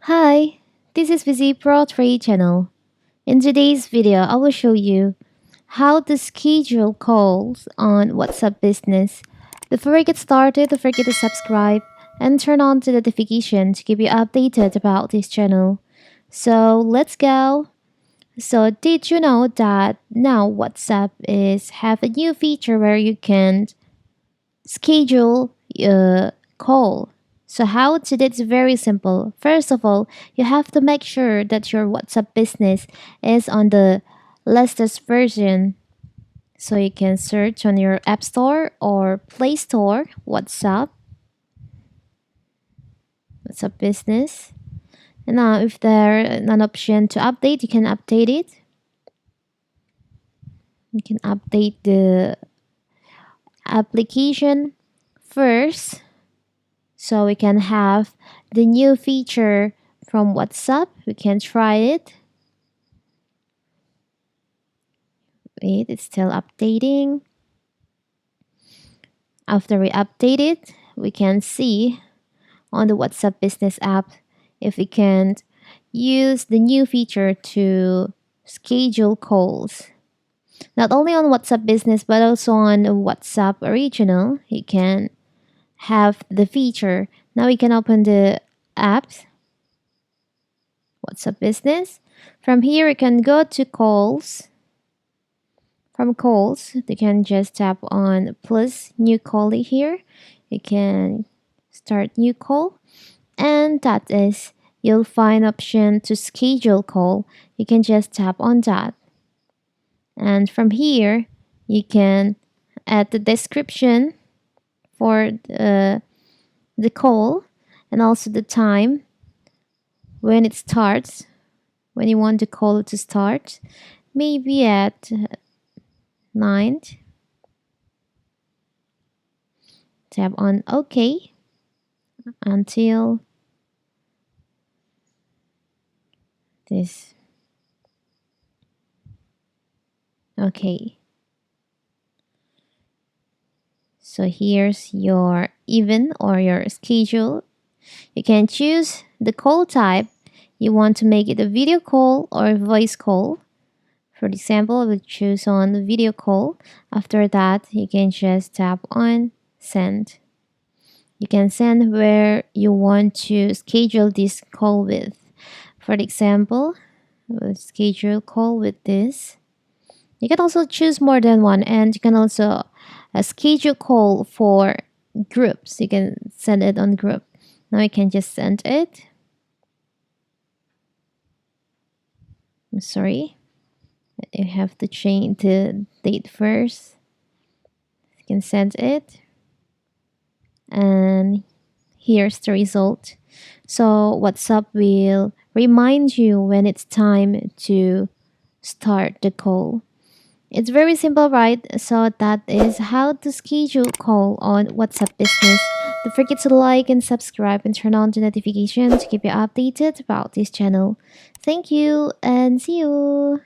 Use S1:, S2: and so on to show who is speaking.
S1: Hi, this is Visi Pro Trade channel. In today's video, I will show you how to schedule calls on WhatsApp Business. Before we get started, don't forget to subscribe and turn on the notification to keep you updated about this channel. So let's go. So did you know that now WhatsApp is have a new feature where you can schedule a call. So how to do it's very simple. First of all, you have to make sure that your WhatsApp business is on the latest version. So you can search on your App Store or Play Store WhatsApp business. And now if there an option to update, you can update it. You can update the application first so we can have the new feature from WhatsApp. We can try it. Wait, it's still updating. After we update it, we can see on the WhatsApp business app if we can use the new feature to schedule calls. Not only on WhatsApp business but also on WhatsApp original, you can have the feature. Now we can open the app, WhatsApp business. From here, we can go to calls. From calls, you can just tap on plus new call here. You can start new call, and that is you'll find option to schedule call. You can just tap on that, and from here you can add the description for the call and also the time when it starts, when you want the call to start, maybe at 9. Tap on OK until this. Okay. So here's your event or your schedule. You can choose the call type. You want to make it a video call or a voice call. For example, I will choose on the video call. After that, you can just tap on send. You can send where you want to schedule this call with. For example, we'll schedule call with this. You can also choose more than one, and you can also schedule call for groups. You can send it on group. Now you can just send it. I'm sorry. You have to change the date first. You can send it. And here's the result. So WhatsApp will remind you when it's time to start the call. It's very simple, right? So that is how to schedule call on WhatsApp business. Don't forget to like and subscribe and turn on the notification to keep you updated about this channel. Thank you and see you.